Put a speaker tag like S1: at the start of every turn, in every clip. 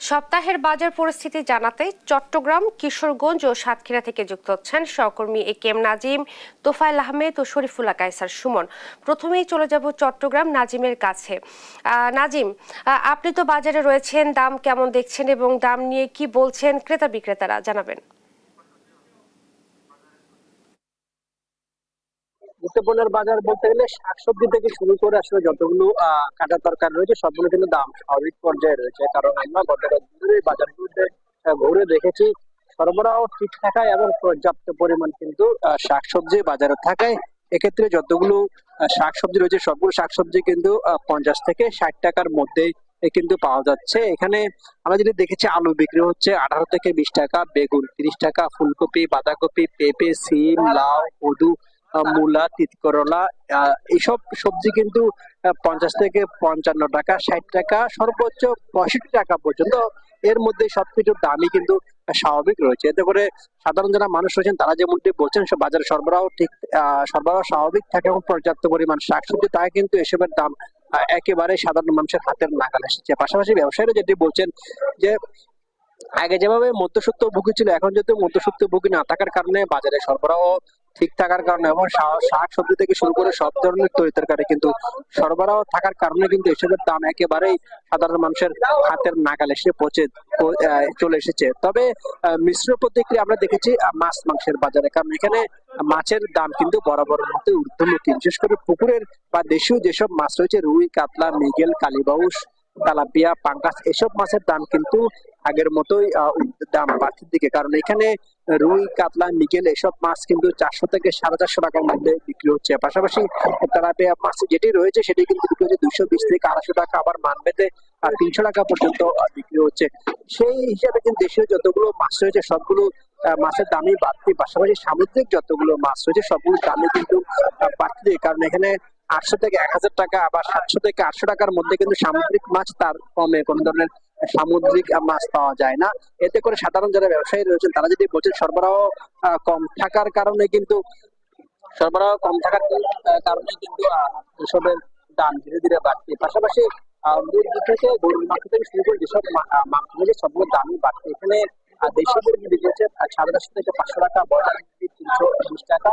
S1: সপ্তাহের বাজার পরিস্থিতি জানাতে চট্টগ্রাম, কিশোরগঞ্জ ও সাতক্ষীরা থেকে যুক্ত হচ্ছেন সহকর্মী এ.কে.এম. নাজিম, তোফায়েল আহমেদ ও শরীফুল্লাহ কায়সার সুমন। প্রথমেই চলে যাব চট্টগ্রাম নাজিমের কাছে। নাজিম, আপনি তো বাজারে রয়েছেন, দাম কেমন দেখছেন এবং দাম নিয়ে কি বলছেন ক্রেতা বিক্রেতারা, জানাবেন।
S2: গুরুত্বপূর্ণ বাজার বলতে গেলে শাকসবজি থেকে শুরু করে আসলে যতগুলো কাটার দরকার রয়েছে সবগুলো কিন্তু দাম স্বাভাবিক পর্যায়ে রয়েছে, কারণ আমরা গত কয়েকদিন বাজারগুলোতে ঘুরে দেখেছি সরবরাহ ঠিক থাকায় এবং পর্যাপ্ত পরিমাণ কিন্তু শাকসবজি বাজারে থাকায় এক্ষেত্রে যতগুলো শাকসবজি রয়েছে সবগুলো শাকসবজি কিন্তু 50 থেকে 60 টাকার মধ্যেই কিন্তু পাওয়া যাচ্ছে। এখানে আমরা যেটা দেখেছি আলু বিক্রি হচ্ছে 18 থেকে 20 টাকা, বেগুন 30 টাকা, ফুলকপি, বাঁধাকপি, পেঁপে, সিম, লাউ, কদু, মূলা, তিতকরলা এইসব সবজি কিন্তু 50 থেকে 55 টাকা, 60 টাকা, সর্বোচ্চ 65 টাকা পর্যন্ত এর মধ্যে সবকিছুর দামই কিন্তু স্বাভাবিক রয়েছে। এতে করে সাধারণ যারা মানুষ রয়েছেন তারা যেমনটি বলছেন বাজারে সরবরাহ ঠিক সরবরাহ স্বাভাবিক থাকে এবং পর্যাপ্ত পরিমাণ শাকসবজি তাই কিন্তু এসবের দাম একেবারে সাধারণ মানুষের হাতের নাগালে এসেছে। পাশাপাশি ব্যবসায়ীরা যেটি বলছেন যে আগে যেভাবে মধ্যস্বত্বভোগী ছিল এখন যেহেতু মধ্যস্বত্বভোগী না থাকার কারণে বাজারে সরবরাহ ঠিক থাকার কারণে এবং শাক সবজি থেকে শুরু করে সব ধরনের তরিতরকারি কিন্তু সরবরাহ থাকার কারণে কিন্তু এসবের দাম একেবারেই সাধারণ মানুষের হাতের নাগালে এসে চলে এসেছে। তবে মিশ্র প্রতিক্রিয়া আমরা দেখেছি মাছ মাংসের বাজারে, কারণ এখানে মাছের দাম কিন্তু বরাবর মতো ঊর্ধ্বমুখী, বিশেষ করে পুকুরের বা দেশীয় যেসব মাছ রয়েছে রুই, কাতলা, মৃগেল, কালীবাউস, তেলাপিয়া, পাঙ্গাস এসব মাছের দাম কিন্তু আগের মতোই দাম বাড়তির দিকে, কারণ এখানে রুই, কাতলা, মৃগেল এসব মাছ কিন্তু 400 থেকে 450 টাকার মধ্যে বিক্রি হচ্ছে। পাশাপাশি তেলাপিয়া মাছ যেটি রয়েছে সেটি কিন্তু বিক্রি হচ্ছে 220 থেকে 250 টাকা, আবার মানবেতে 300 টাকা পর্যন্ত বিক্রি হচ্ছে। সেই হিসাবে কিন্তু দেশীয় যতগুলো মাছ রয়েছে সবগুলো মাছের দামই বাড়তি, পাশাপাশি সামুদ্রিক যতগুলো মাছ রয়েছে সবগুলো দামই কিন্তু বাড়তি, কারণ এখানে 800 থেকে 1000 টাকা আবার 700 থেকে 800 টাকার মধ্যে কিন্তু সামুদ্রিক মাছ, তার কমে কোন ধরনের সামুদ্রিক মাছ পাওয়া যায় না। এতে করে সাধারণ যারা ব্যবসায়ী রয়েছেন তারা যদি বলছেন কম থাকার কারণে কিন্তু এসবের দাম ধীরে ধীরে বাড়ছে। পাশাপাশি মুরগি থেকে গরুর মাংস থেকে শুরু করে যেসব মাংস রয়েছে সবগুলো দামই বাড়ছে। এখানে দেশি মুরগি বিক্রি হচ্ছে 450 থেকে 500 টাকা, ব্রয়লার মুরগি 320 টাকা।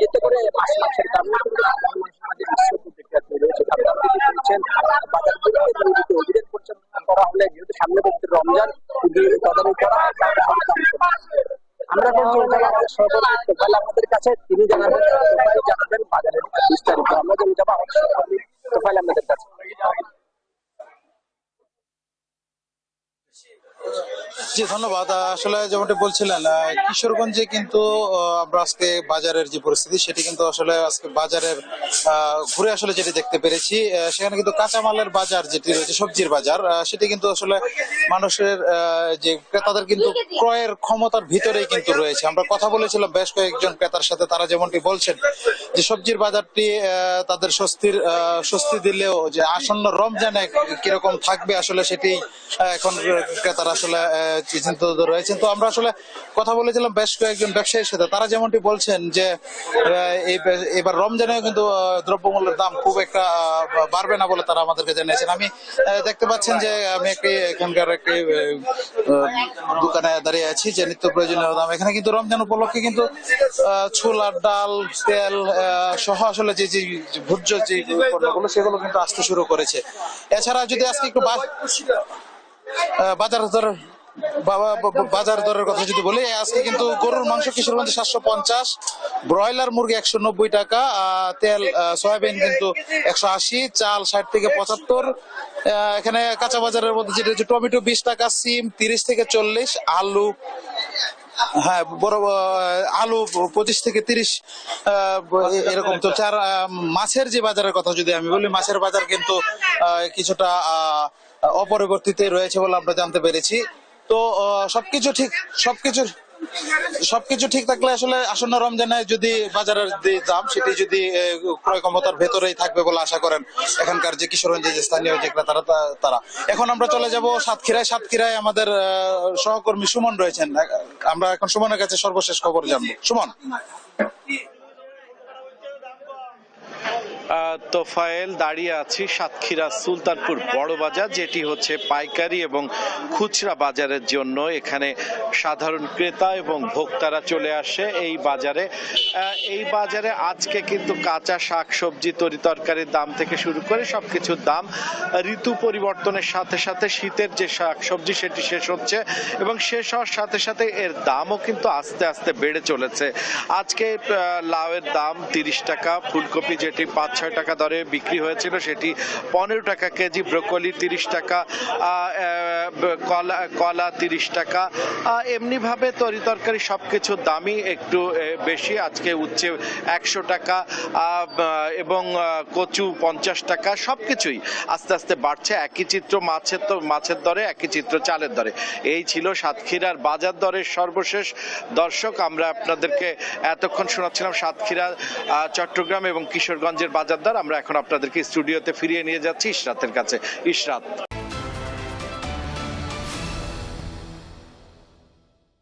S2: এতে করে মাছ মাংসের কারণে কিন্তু সাধারণ মানুষের মাঝে মিশ্র প্রতিক্রিয়া তৈরি হয়েছে। আপনারা যদি বলছেন বাজারগুলোকে নিয়মিত অভিযান পরিচালনা করা হলে যেহেতু সামনে পড়ছে রমজান, তদারকি করা হয়, আমরা আমাদের কাছে তিনি জানাবেন বাজারের বিস্তারিত। আমরা যেমন যাবো তোফায়েল আমাদের কাছে।
S3: জি ধন্যবাদ। আসলে যেমনটি বলছিলেন কিশোরগঞ্জে কিন্তু আমরা আজকে বাজারের যে পরিস্থিতি সেটি কিন্তু আসলে আজকে বাজারের ঘুরে আসলে যেটি দেখতে পেরেছি সেখানে কিন্তু কাঁচামালের বাজার যেটি রয়েছে সবজির বাজার সেটি কিন্তু আসলে মানুষের যে ক্রেতাদের কিন্তু ক্রয়ের ক্ষমতার ভিতরেই কিন্তু রয়েছে। আমরা কথা বলেছিলাম বেশ কয়েকজন ক্রেতার সাথে, তারা যেমনটি বলছেন যে সবজির বাজারটি তাদের স্বস্তি দিলেও যে আসন্ন রমজানে কিরকম থাকবে আসলে সেটি এখন ক্রেতারা আসলে চিন্তিত রয়েছেন। তো আমরা আসলে কথা বলেছিলাম বেশ কয়েকজন ব্যবসায়ীর সাথে, তারা যেমনটি বলছেন যে এবার রমজানেও কিন্তু দ্রব্যমূল্যের দাম খুব একটা বাড়বে না বলে তারা আমাদেরকে জানিয়েছেন। আমি দেখতে পাচ্ছেন যে আমি এখানকার একটি দোকানে দাঁড়িয়ে আছি যে নিত্য প্রয়োজনীয় দাম, এখানে কিন্তু রমজান উপলক্ষে কিন্তু ছোলা, ডাল, তেল সহ আসলে যে ভোজ্য যে পণ্যগুলো সেগুলো কিন্তু আসতে শুরু করেছে। এছাড়া যদি আজকে একটু বাজার দরের কথা যদি বলি, আজকে কিন্তু গরুর মাংস কিশোরগঞ্জে 750, ব্রয়লার মুরগি 190 টাকা, তেল সয়াবিন কিন্তু 180, চাল 60 থেকে 75। এখানে কাঁচা বাজারের মধ্যে যেটা হচ্ছে টমেটো 20 টাকা, সিম 30 থেকে 40, আলু বড় আলু 25 থেকে 30 এরকম চলছে। আর মাছের যে বাজারের কথা যদি আমি বলি, মাছের বাজার কিন্তু কিছুটা অপরিবর্তিত রয়েছে বলে আমরা জানতে পেরেছি। তো সবকিছু ঠিক থাকলে আসলে আসন্ন রমজানে যদি বাজারের যে দাম সেটি যদি ক্রয় ক্ষমতার ভেতরেই থাকবে বলে আশা করেন এখানকার যে কিশোরগঞ্জের যে স্থানীয় যে ক্রেতারা তারা। এখন আমরা চলে যাব সাতক্ষীরায় আমাদের সহকর্মী সুমন রয়েছেন। আমরা এখন সুমনের কাছে সর্বশেষ খবর জানবো। সুমন।
S4: তোফায়েল, দাঁড়িয়ে আছি সাতক্ষীরা সুলতানপুর বড় বাজার, যেটি হচ্ছে পাইকারি এবং খুচরা বাজারের জন্য। এখানে সাধারণ ক্রেতা এবং ভোক্তারা চলে আসে এই বাজারে। এই বাজারে আজকে কিন্তু কাঁচা শাক সবজি তরি তরকারির দাম থেকে শুরু করে সবকিছুর দাম ঋতু পরিবর্তনের সাথে সাথে শীতের যে শাক সবজি সেটি শেষ হচ্ছে এবং শেষ হওয়ার সাথে সাথে এর দামও কিন্তু আস্তে আস্তে বেড়ে চলেছে। আজকে লাউয়ের দাম 30 টাকা, ফুলকপি যেটি 5-6 টাকা দরে বিক্রি হয়েছিল সেটি 15 টাকা কেজি, ব্রোকলি 30 টাকা, কলা 30 টাকা। এমনিভাবে তরি তরকারি সবকিছুর দামই একটু বেশি। আজকে উচ্ছে 100 টাকা এবং কচু 50 টাকা, সবকিছুই আস্তে আস্তে বাড়ছে। একই চিত্র মাছের দরে, একই চিত্র চালের দরে। এই ছিল সাতক্ষীরার বাজার দরের সর্বশেষ। দর্শক, আমরা আপনাদেরকে এতক্ষণ শোনাচ্ছিলাম সাতক্ষীরা, চট্টগ্রাম এবং কিশোরগঞ্জের বাজার দর। আমরা এখন আপনাদেরকে স্টুডিওতে ফিরিয়ে নিয়ে যাচ্ছি ইশরাতের কাছে। ইশরাত।